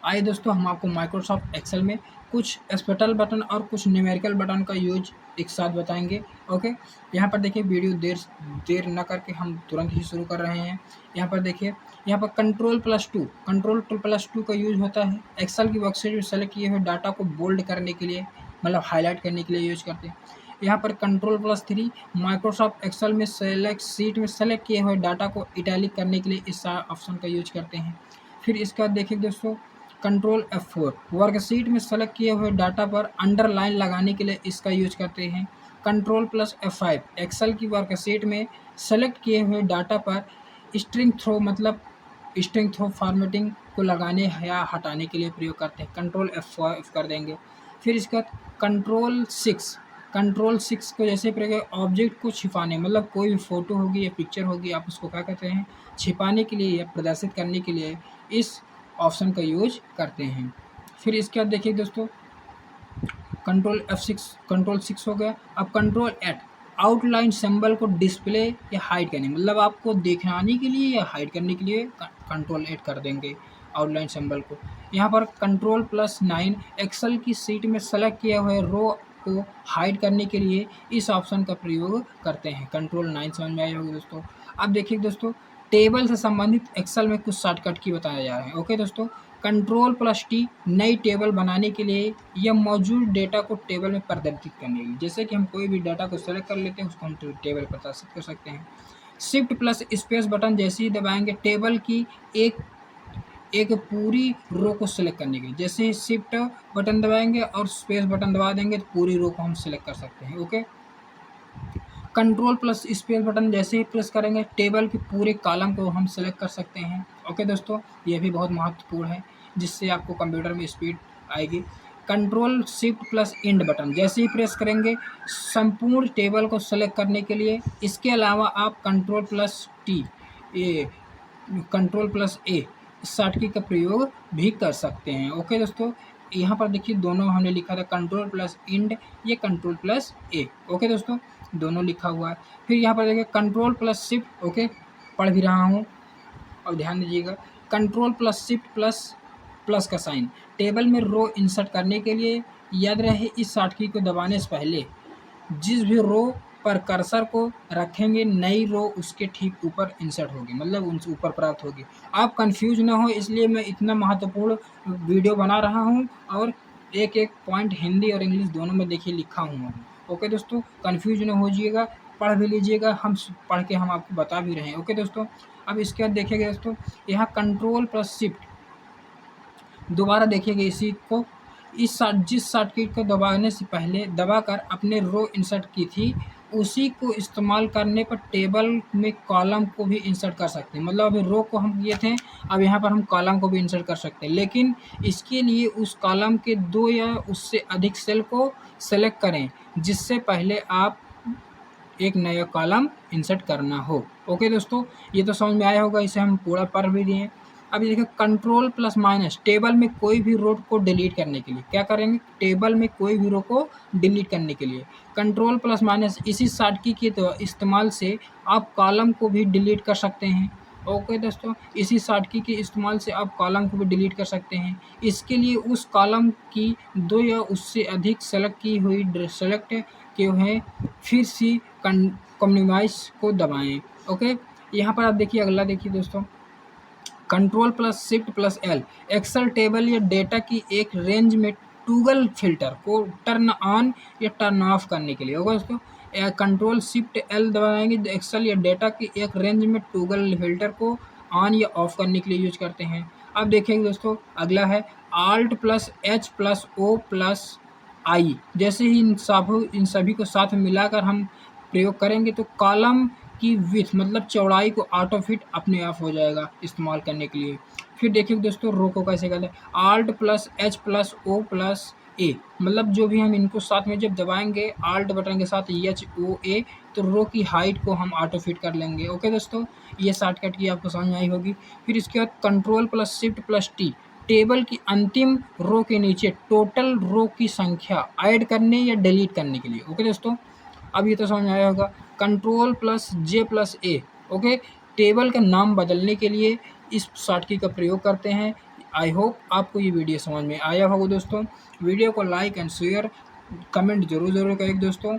आइए दोस्तों, हम आपको माइक्रोसॉफ्ट एक्सेल में कुछ स्पेशल बटन और कुछ न्यूमेरिकल बटन का यूज एक साथ बताएंगे। ओके, यहाँ पर देखिए वीडियो देर ना करके हम तुरंत ही शुरू कर रहे हैं। यहाँ पर देखिए, यहाँ पर कंट्रोल प्लस टू का यूज होता है एक्सेल की वर्कशीट में सेलेक्ट किए हुए डाटा को बोल्ड करने के लिए, मतलब हाईलाइट करने के लिए यूज करते हैं। यहाँ पर कंट्रोल+3 माइक्रोसॉफ्ट एक्सेल में सेलेक्ट किए हुए डाटा को इटैलिक करने के लिए इस ऑप्शन का यूज करते हैं। फिर इसके बाद देखिए दोस्तों, कंट्रोल F4 वर्कशीट में सेलेक्ट किए हुए डाटा पर अंडरलाइन लगाने के लिए इसका यूज करते हैं। कंट्रोल+F5 एक्सेल की वर्कशीट में सेलेक्ट किए हुए डाटा पर स्ट्रिंग थ्रो फॉर्मेटिंग को लगाने या हटाने के लिए प्रयोग करते हैं। कंट्रोल F5 कर देंगे। फिर इसके बाद कंट्रोल 6 को जैसे प्रयोग ऑब्जेक्ट को छिपाने, मतलब कोई भी फ़ोटो होगी या पिक्चर होगी, आप उसको क्या कहते हैं, छिपाने के लिए या प्रदर्शित करने के लिए इस ऑप्शन का यूज करते हैं। फिर इसके बाद देखिए दोस्तों, कंट्रोल 6 हो गया। अब कंट्रोल 8 आउटलाइन सिंबल को डिस्प्ले या हाइड करने, मतलब आपको दिखाने के लिए या हाइड करने के लिए कंट्रोल 8 कर देंगे आउटलाइन सिंबल को। यहाँ पर कंट्रोल+9 एक्सेल की सीट में सेलेक्ट किए हुए रो को हाइड करने के लिए इस ऑप्शन का प्रयोग करते हैं। कंट्रोल 9 समझ में आया होगा दोस्तों। अब देखिए दोस्तों, टेबल से संबंधित एक्सेल में कुछ शॉर्टकट की बताया जा रहा है। ओके दोस्तों, कंट्रोल+T नई टेबल बनाने के लिए या मौजूद डेटा को टेबल में प्रदर्शित करने के लिए, जैसे कि हम कोई भी डाटा को सेलेक्ट कर लेते हैं, उसको हम टेबल प्रदर्शित कर सकते हैं। Shift+Space बटन जैसे ही दबाएंगे टेबल की एक पूरी रो को सिलेक्ट करने के लिए, जैसे ही शिफ्ट बटन दबाएंगे और स्पेस बटन दबा देंगे तो पूरी रो को हम सिलेक्ट कर सकते हैं। ओके, कंट्रोल+स्पेस बटन जैसे ही प्रेस करेंगे टेबल के पूरे कॉलम को हम सेलेक्ट कर सकते हैं। ओके दोस्तों, ये भी बहुत महत्वपूर्ण है, जिससे आपको कंप्यूटर में स्पीड आएगी। कंट्रोल+Shift+End बटन जैसे ही प्रेस करेंगे संपूर्ण टेबल को सेलेक्ट करने के लिए। इसके अलावा आप कंट्रोल+A शॉर्टकट का प्रयोग भी कर सकते हैं। ओके दोस्तों, यहाँ पर देखिए दोनों हमने लिखा था कंट्रोल+End या कंट्रोल+A। ओके दोस्तों, दोनों लिखा हुआ है। फिर यहाँ पर देखिए कंट्रोल+Shift, ओके पढ़ भी रहा हूँ और ध्यान दीजिएगा। कंट्रोल+Shift++ का साइन टेबल में रो इंसर्ट करने के लिए। याद रहे, इस शॉर्टकट को दबाने से पहले जिस भी रो पर कर्सर को रखेंगे नई रो उसके ठीक ऊपर इंसर्ट होगी, मतलब उनसे ऊपर प्राप्त होगी। आप कंफ्यूज ना हो, इसलिए मैं इतना महत्वपूर्ण वीडियो बना रहा हूँ और एक एक पॉइंट हिंदी और इंग्लिश दोनों में देखिए लिखा हुआ हूँ। ओके दोस्तों, कंफ्यूज ना होजिएगा, पढ़ भी लीजिएगा, हम पढ़ के हम आपको बता भी रहे हैं। ओके दोस्तों, अब इसके बाद देखिएगा दोस्तों, यहाँ कंट्रोल+Shift दोबारा देखिएगा इसी को, जिस शॉर्टकट को दबाने से पहले दबाकर अपने रो इंसर्ट की थी उसी को इस्तेमाल करने पर टेबल में कॉलम को भी इंसर्ट कर सकते हैं। मतलब अभी रो को हम किए थे, अब यहाँ पर हम कॉलम को भी इंसर्ट कर सकते हैं, लेकिन इसके लिए उस कॉलम के 2 या उससे अधिक सेल को सेलेक्ट करें जिससे पहले आप एक नया कॉलम इंसर्ट करना हो। ओके दोस्तों, ये तो समझ में आया होगा, इसे हम पूरा पढ़ भी दिए। अब देखिए कंट्रोल+- टेबल में कोई भी रो को डिलीट करने के लिए क्या करेंगे, टेबल में कोई भी रो को डिलीट करने के लिए कंट्रोल+- इसी शॉर्टकट के तो इस्तेमाल से आप कॉलम को भी डिलीट कर सकते हैं। ओके दोस्तों, इसी शॉर्टकट के इस्तेमाल से आप कॉलम को भी डिलीट कर सकते हैं। इसके लिए उस कॉलम की 2 या उससे अधिक सेलेक्ट किए हुए फिर से कम्युनिमाइज को दबाएं। ओके, यहाँ पर आप देखिए, अगला देखिए दोस्तों, कंट्रोल+Shift+L एक्सेल टेबल या डेटा की एक रेंज में टॉगल फिल्टर को टर्न ऑन या टर्न ऑफ करने के लिए होगा दोस्तों। कंट्रोल+Shift+L दबाएंगे तो एक्सेल या डेटा की एक रेंज में टॉगल फिल्टर को ऑन या ऑफ करने के लिए यूज करते हैं। अब देखेंगे दोस्तों, अगला है Alt+H+O+I जैसे ही इन सभी को साथ में मिलाकर हम प्रयोग करेंगे तो कॉलम की विड्थ मतलब चौड़ाई को ऑटो फिट अपने आप हो जाएगा इस्तेमाल करने के लिए। फिर देखिए दोस्तों, रो को कैसे करते हैं, Alt+H+O+A मतलब जो भी हम इनको साथ में जब दबाएंगे Alt बटन के साथ HOA तो रो की हाइट को हम ऑटो फिट कर लेंगे। ओके दोस्तों, ये शॉर्टकट की आपको समझ में आई होगी। फिर इसके बाद कंट्रोल+Shift+T टेबल की अंतिम रो के नीचे टोटल रो की संख्या ऐड करने या डिलीट करने के लिए। ओके दोस्तों, अब ये तो समझ में आया होगा। कंट्रोल+J+A ओके टेबल का नाम बदलने के लिए इस शॉर्टकट का प्रयोग करते हैं। आई होप आपको ये वीडियो समझ में आया होगा दोस्तों। वीडियो को लाइक एंड शेयर कमेंट ज़रूर करें दोस्तों।